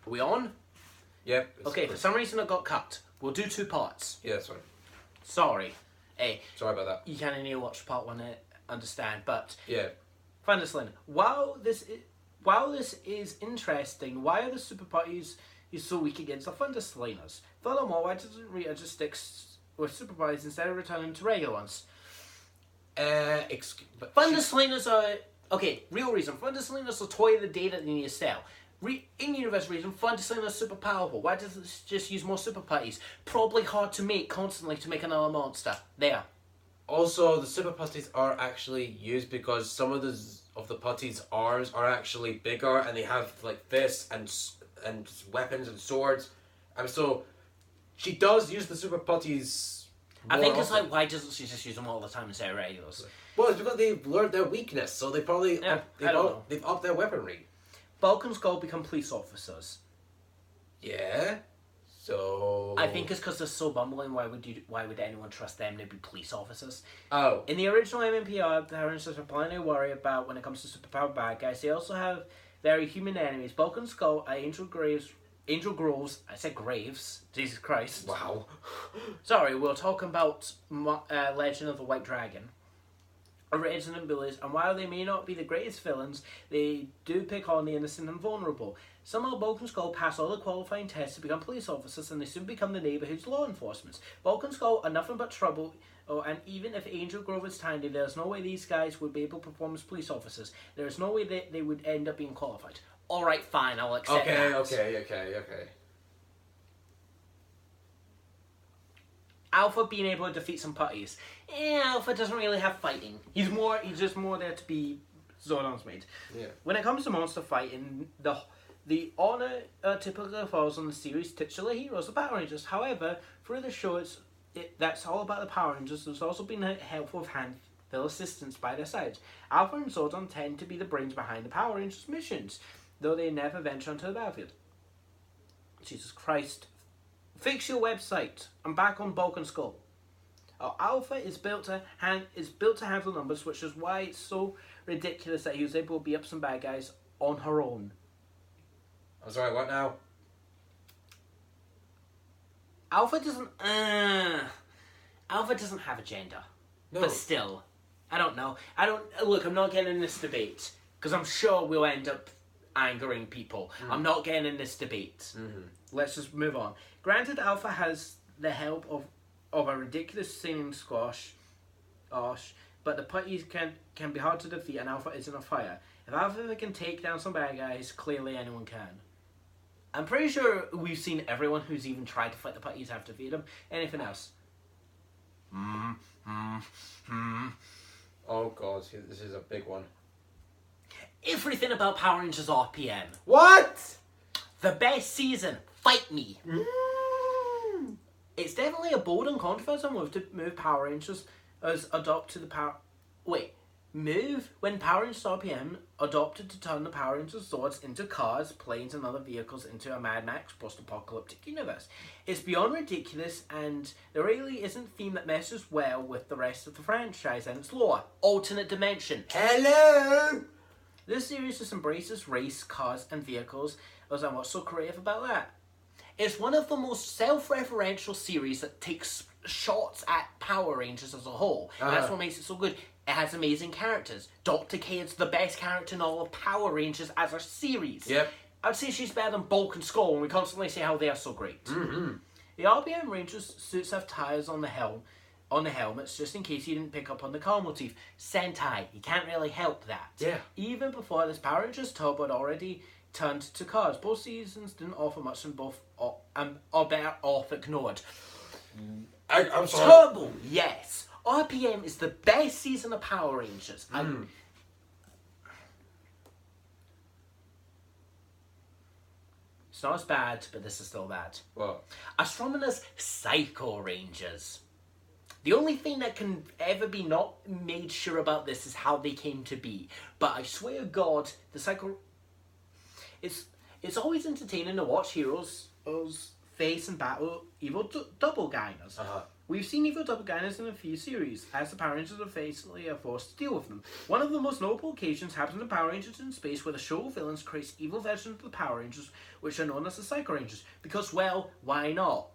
Are we on? Yep. Okay, for some reason it got cut. We'll do 2 parts. Yeah, that's fine. Sorry. Hey, Sorry about that. you kind of need to watch part 1 to understand, but... Yeah. Fantasyland. While this is interesting, why are the super parties so weak against the Fantasylanders? Furthermore, why doesn't Rita just stick with super parties instead of returning to regular ones? Fantasylanders are... Okay, real reason. Fantasylanders are toy of the day that they need to sell. In-universe reason, Fantasylanders are super powerful. Why doesn't it just use more super parties? Probably hard to make constantly to make another monster. There. Also, the super putties are actually used because some of the putties' arms are actually bigger and they have like fists and weapons and swords, and so she does use the super putties. I think it's like, why doesn't she just use them all the time instead of regulars? Well, it's because they've learned their weakness, so they probably they've upped their weaponry. Bulk and Skull become police officers. Yeah. So I think it's because they're so bumbling. Why would anyone trust them to be police officers? Oh. In the original MMPR, the Rangers are plenty to worry about when it comes to superpowered bad guys. They also have very human enemies. Bulk and Skull are Angel Groves. I said Graves. Jesus Christ. Wow. Sorry, we're talking about Legend of the White Dragon. Resident bullies, and while they may not be the greatest villains, they do pick on the innocent and vulnerable. Somehow Bulk and Skull pass all the qualifying tests to become police officers, and they soon become the neighbourhood's law enforcement. Bulk and Skull are nothing but trouble, and even if Angel Grove is tiny, there's no way these guys would be able to perform as police officers. There's no way that they would end up being qualified. Alright, fine, I'll accept that. Okay. Alpha being able to defeat some putties. Alpha doesn't really have fighting. He's just more there to be Zordon's mate. Yeah. When it comes to monster fighting, the honour typically falls on the series' titular heroes, the Power Rangers. However, through the show, that's all about the Power Rangers. There's also been a helpful handful assistance by their sides. Alpha and Zordon tend to be the brains behind the Power Rangers missions, though they never venture onto the battlefield. Jesus Christ. Fix your website. I'm back on Bulk and Skull. Alpha is built to handle numbers, which is why it's so ridiculous that he was able to beat up some bad guys on her own. I'm sorry, what now? Alpha doesn't have a gender. No. But still, I don't know. I'm not getting in this debate because I'm sure we'll end up angering people. I'm not getting in this debate. Mm-hmm. Let's just move on. Granted, Alpha has the help of a ridiculous singing squash, but the putties can be hard to defeat, and Alpha isn't a fighter. If Alpha can take down some bad guys, clearly anyone can. I'm pretty sure we've seen everyone who's even tried to fight the putties have defeated them. Anything else? Oh god, this is a big one. Everything about Power Rangers RPM. What? The best season. Fight me. It's definitely a bold and controversial move to move Power Rangers as adopt to the power... Move when Power Rangers RPM adopted to turn the Power Rangers Zords into cars, planes and other vehicles into a Mad Max post-apocalyptic universe. It's beyond ridiculous, and there really isn't a theme that meshes well with the rest of the franchise and its lore. Alternate dimension. Hello! This series just embraces race, cars and vehicles, and what's so creative about that? It's one of the most self-referential series that takes shots at Power Rangers as a whole. And that's what makes it so good. It has amazing characters. Dr. K is the best character in all of Power Rangers as a series. Yep. I'd say she's better than Bulk and Skull, and we constantly say how they are so great. Mm-hmm. The RPM Rangers suits have tires on the helmets, just in case you didn't pick up on the car motif. Sentai, you can't really help that. Yeah. Even before this, Power Rangers Turbo had already turned to cars. Both seasons didn't offer much, and both are better off ignored. I'm sorry. Turbo, yes. RPM is the best season of Power Rangers. It's not as bad, but this is still bad. What? Astronomers Psycho Rangers. The only thing that can ever be not made sure about this is how they came to be. But I swear to God, the Psycho... It's always entertaining to watch heroes face and battle evil doppelgangers. We've seen evil doppelgangers in a few series, as the Power Rangers are basically forced to deal with them. One of the most notable occasions happens in Power Rangers in Space, where the show of villains creates evil versions of the Power Rangers, which are known as the Psycho Rangers. Because, well, why not?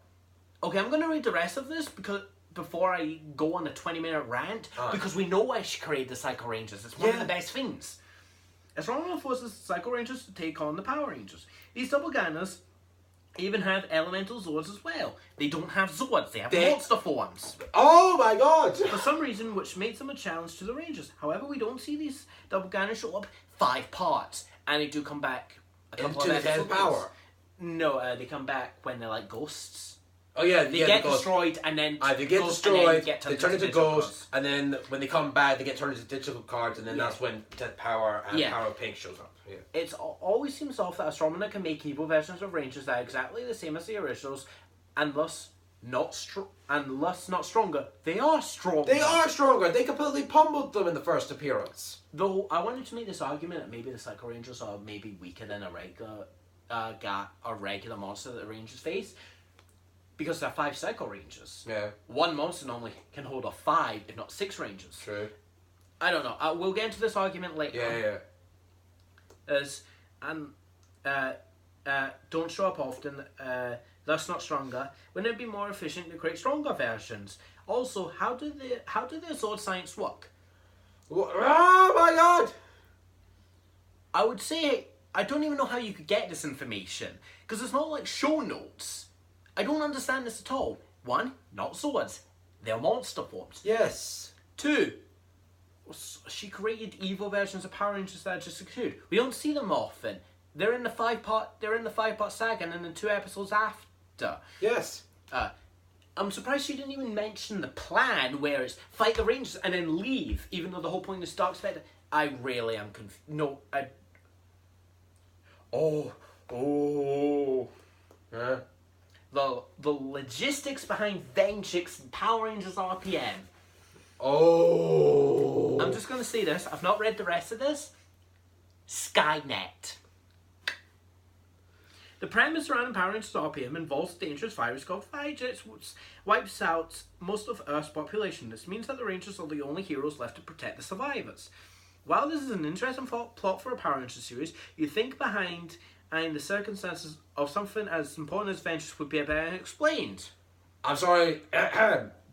Okay, I'm going to read the rest of this because before I go on a 20-minute rant, because we know why she created the Psycho Rangers. It's one of the best things. As Romano forces the Psycho Rangers to take on the Power Rangers. These doppelgangers even have elemental Zords as well. They don't have Zords, they have monster forms. Oh my god! For some reason, which makes them a challenge to the Rangers. However, we don't see these doppelgangers show up 5 parts, and they do come back a couple Into of the episodes. power. No, they come back when they're like ghosts. Oh yeah, They get destroyed and then they get ghosts, destroyed, and then they turn into ghosts, and then when they come back, they get turned into digital cards, and then that's when Power and Power of Pink shows up. Yeah. It always seems off that Astromina can make evil versions of Rangers that are exactly the same as the originals, and thus not stronger. They are stronger. They are stronger. They completely pummeled them in the first appearance. Though I wanted to make this argument that maybe the Psycho Rangers are maybe weaker than a regular monster that the Rangers face. Because there are 5 Psycho Rangers. Yeah. One monster normally can hold off 5, if not 6 Rangers. True. I don't know. We'll get into this argument later. Yeah. Don't show up often, thus not stronger. Wouldn't it be more efficient to create stronger versions? Also, how do their sword science work? Oh my god! I would say I don't even know how you could get this information because it's not like show notes. I don't understand this at all. 1, not swords. They're monster forms. Yes. 2, she created evil versions of Power Rangers that are just executed. We don't see them often. They're in the 5-part saga and then the 2 episodes after. Yes. I'm surprised she didn't even mention the plan where it's fight the Rangers and then leave, even though the whole point is Dark Spectre. I really am confused. No, I... Oh. Huh? The logistics behind Vengix and Power Rangers RPM. Oh. I'm just going to say this. I've not read the rest of this. Skynet. The premise surrounding Power Rangers RPM involves a dangerous virus called Vengix, which wipes out most of Earth's population. This means that the Rangers are the only heroes left to protect the survivors. While this is an interesting plot for a Power Rangers series, you think behind and the circumstances of something as important as Vengix would be better explained. I'm sorry.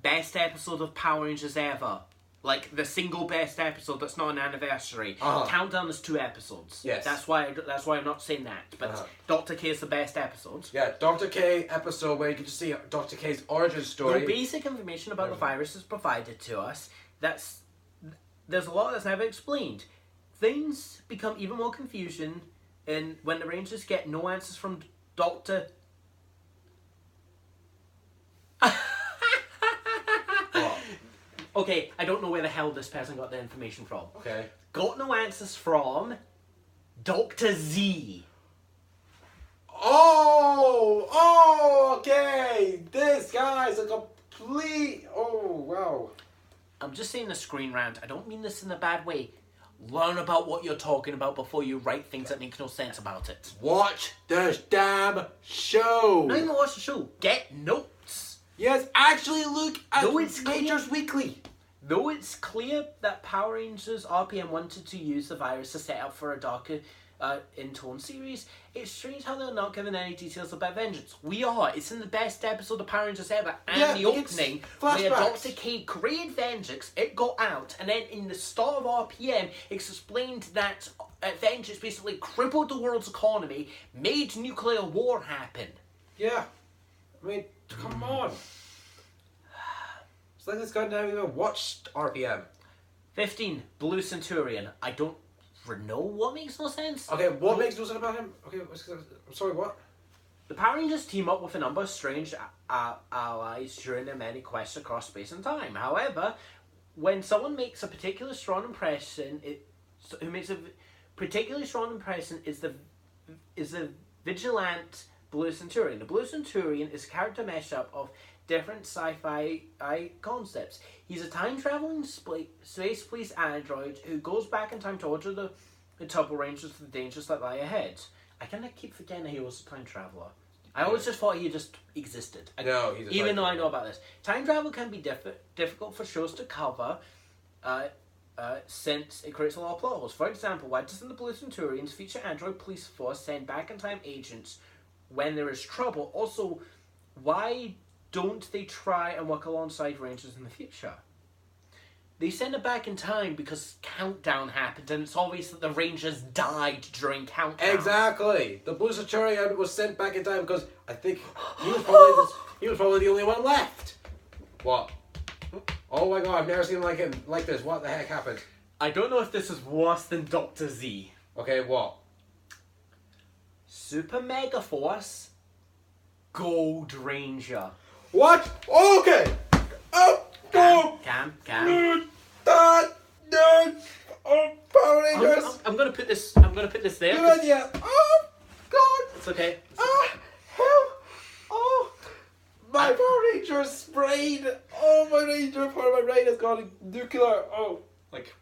Best episode of Power Rangers ever. Like, the single best episode that's not an anniversary. Countdown is 2 episodes. Yes. That's why I'm not saying that. But Dr. K is the best episode. Yeah, Dr. K episode where you get to see Dr. K's origin story. The basic information about the virus is provided to us. There's a lot that's never explained. Things become even more confusing when the Rangers get no answers from Dr. Okay, I don't know where the hell this person got the information from. Okay. Got no answers from Dr. Z. Okay. This guy's a complete... Oh, wow. I'm just saying the screen rant. I don't mean this in a bad way. Learn about what you're talking about before you write things that make no sense about it. Watch the damn show. Not even watch the show. Get notes. Yes, actually look at Rangers Weekly. Though it's clear that Power Rangers RPM wanted to use the virus to set up for a darker in-tone series, it's strange how they're not given any details about Vengeance. We are. It's in the best episode of Power Rangers ever. And the opening, where Dr. K created Vengeance, it got out, and then in the start of RPM, it's explained that Vengeance basically crippled the world's economy, made nuclear war happen. Yeah. I mean, come on. It's like this guy never even watched RPM. 15, Blue Centurion. I don't know what makes no sense. Okay, what makes no sense about him? Okay, I'm sorry, what? The Power Rangers team up with a number of strange allies during their many quests across space and time. However, when someone makes a particularly strong impression, is the vigilant Blue Centurion. The Blue Centurion is a character mashup of different sci-fi concepts. He's a time-traveling space police android who goes back in time to order the Turbo Rangers for the dangers that lie ahead. I kind of keep forgetting he was a time traveler. I always just thought he just existed. No, he's a even time though I traveler. know about this. Time travel can be difficult for shows to cover since it creates a lot of plot holes. For example, why doesn't the Blue Centurions feature android police force send back-in-time agents when there is trouble? Also, why don't they try and work alongside Rangers in the future? They send it back in time because Countdown happened, and it's obvious that the Rangers died during Countdown. Exactly. The Blue Centurion was sent back in time because I think he was probably the only one left. What? Oh my god! I've never seen him like this. What the heck happened? I don't know if this is worse than Dr. Z. Okay, what? Super Mega Force, Gold Ranger. What? Okay. Oh. Cam. Oh, Power Rangers. I'm gonna put this. I'm gonna put this there. Good idea. Oh God. It's okay. Oh, help! Oh, my Power Ranger sprayed. Oh, my Ranger part of my brain has gone nuclear. Oh, Like,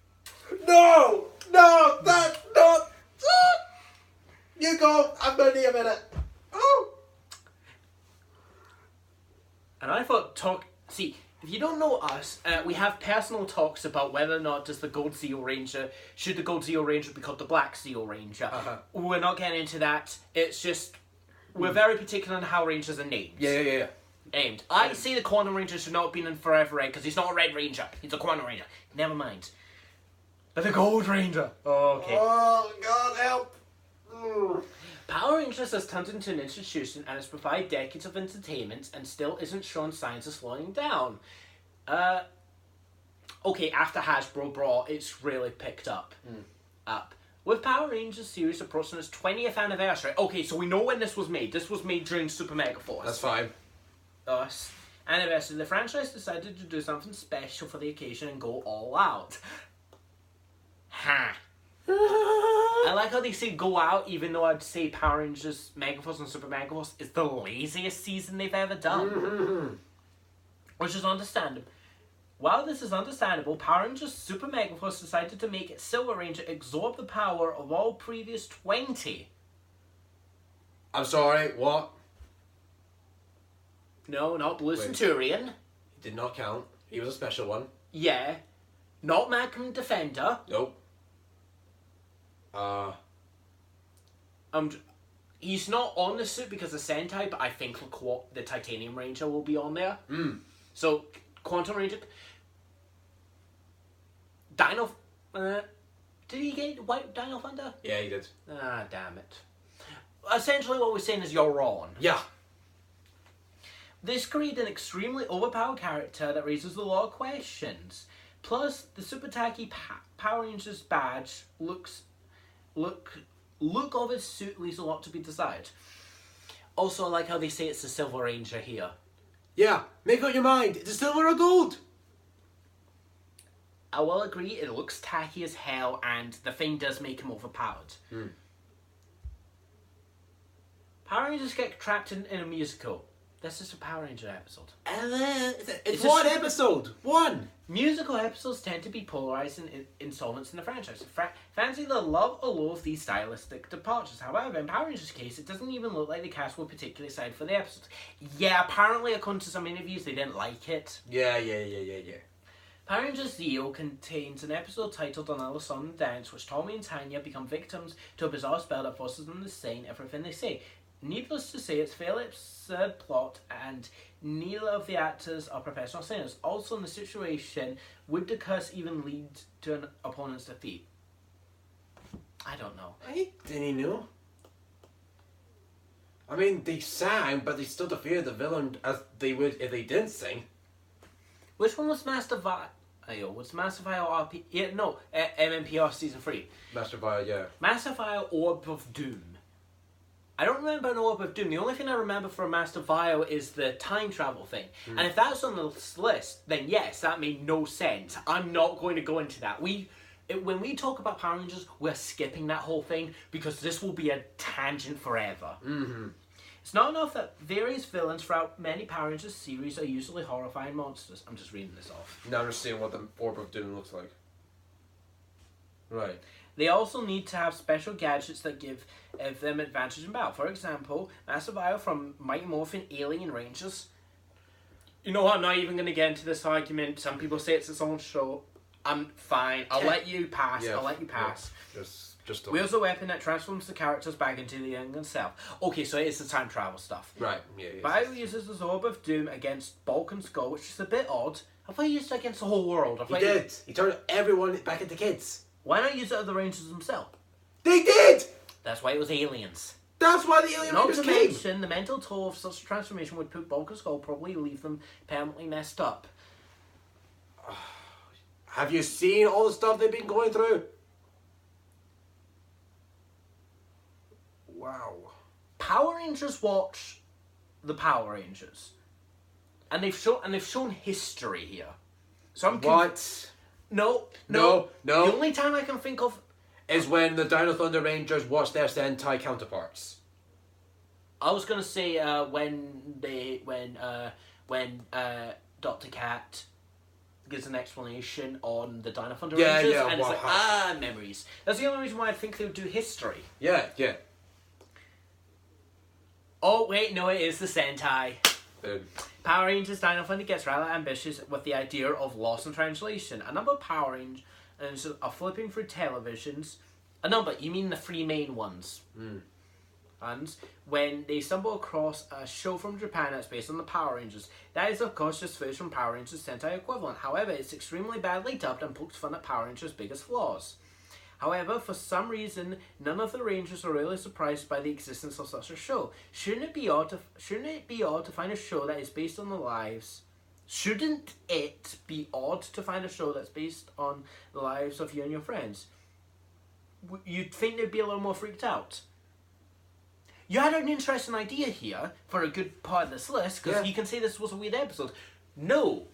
no, that's not. You go. I'm gonna need a minute. Oh. and I thought See, if you don't know us, we have personal talks about whether or not should the Gold Zeo Ranger be called the Black Zeo Ranger. Uh-huh. We're not getting into that. It's just we're very particular on how Rangers are named. Yeah. Named. I say the Quantum Ranger should not have been in Forever Red because he's not a Red Ranger. He's a Quantum Ranger. Never mind. But the Gold Ranger. Oh, okay. Oh, God help. Power Rangers has turned into an institution and has provided decades of entertainment and still isn't showing signs of slowing down. Okay, after Hasbro brought, it's really picked up. With Power Rangers series approaching its 20th anniversary. Okay, so we know when this was made. This was made during Super Mega Force. That's fine. Anniversary. The franchise decided to do something special for the occasion and go all out. Ha. I like how they say go out, even though I'd say Power Rangers Megaforce and Super Megaforce is the laziest season they've ever done. Which is understandable. While this is understandable, Power Rangers Super Megaforce decided to make its Silver Ranger absorb the power of all previous 20. I'm sorry, what? No, not Blue Wait. Centurion. He did not count. He was a special one. Yeah. Not Magnum Defender. Nope. He's not on the suit because of Sentai, but I think the Titanium Ranger will be on there. So, Quantum Ranger. Dino. Did he get White Dino Thunder? Yeah, he did. Ah, damn it. Essentially, what we're saying is you're wrong. Yeah. This created an extremely overpowered character that raises a lot of questions. Plus, the super tacky Power Rangers badge look of his suit leaves a lot to be desired. Also, I like how they say it's the Silver Ranger here. Yeah, make up your mind. It's a silver or gold. I will agree, it looks tacky as hell, and the thing does make him overpowered. Power Rangers get trapped in a musical. This is a Power Ranger episode. It's one episode. One. Musical episodes tend to be polarized in installments in the franchise. Fans either love or loathe these stylistic departures. However, in Power Rangers' case, it doesn't even look like the cast were particularly excited for the episodes. Yeah, apparently, according to some interviews, they didn't like it. Yeah. Power Rangers Zeo contains an episode titled Another Song and Dance, which Tommy and Tanya become victims to a bizarre spell that forces them to say everything they say. Needless to say, it's a fairly absurd plot, and neither of the actors are professional singers. Also, in the situation, would the curse even lead to an opponent's defeat? I don't know. I didn't know. I mean, they sang, but they still defeated the villain as they would if they didn't sing. Which one was Master Vile? Was Master Vile RP? Yeah, no, MMPR Season 3. Master Vile, yeah. Master Vile Orb of Doom. I don't remember an Orb of Doom. The only thing I remember from Master Vile is the time travel thing. And if that's on the list, then yes, that made no sense. I'm not going to go into that. When we talk about Power Rangers, we're skipping that whole thing because this will be a tangent forever. It's not enough that various villains throughout many Power Rangers series are usually horrifying monsters. I'm just reading this off. Now I'm just seeing what the Orb of Doom looks like. Right. They also need to have special gadgets that give them advantage in battle. For example, Massive Isle from Mighty Morphin Alien Rangers. You know what, I'm not even going to get into this argument. Some people say it's its own show. I'm fine. I'll let you pass. Yeah, I'll let you pass. Yeah. Just Wheel's a weapon that transforms the characters back into the younger self. Okay, so it is the time travel stuff. Right, yeah. Bio uses the Orb of Doom against Bulk and Skull, which is a bit odd. I thought he used it against the whole world. He did. He turned everyone back into kids. Why not use it on the Rangers themselves? They did! That's why it was aliens. That's why the alien Not Rangers to came! mention, the mental toll of such a transformation would put Bulk and Skull probably leave them permanently messed up. Have you seen all the stuff they've been going through? Wow. Power Rangers watch the Power Rangers, and they've shown history here. So I'm What? No. No. The only time I can think of Is when the Dino Thunder Rangers watch their Sentai counterparts. I was gonna say when Dr. Cat gives an explanation on the Dino Thunder Rangers, and it's like memories. That's the only reason why I think they would do history. Yeah. Oh wait, no, it is the Sentai. Dude. Power Rangers Dino Thunder gets rather ambitious with the idea of loss in translation. A number of Power Rangers are flipping through televisions. A number, you mean the three main ones. And when they stumble across a show from Japan that's based on the Power Rangers. That is of course just footage from Power Rangers Sentai equivalent. However, it's extremely badly dubbed and pokes fun at Power Rangers' biggest flaws. However, for some reason, none of the Rangers are really surprised by the existence of such a show. Shouldn't it be odd to find a show that is based on the lives? Shouldn't it be odd to find a show that's based on the lives of you and your friends? You'd think they'd be a little more freaked out. You had an interesting idea here for a good part of this list, because you can say this was a weird episode. No.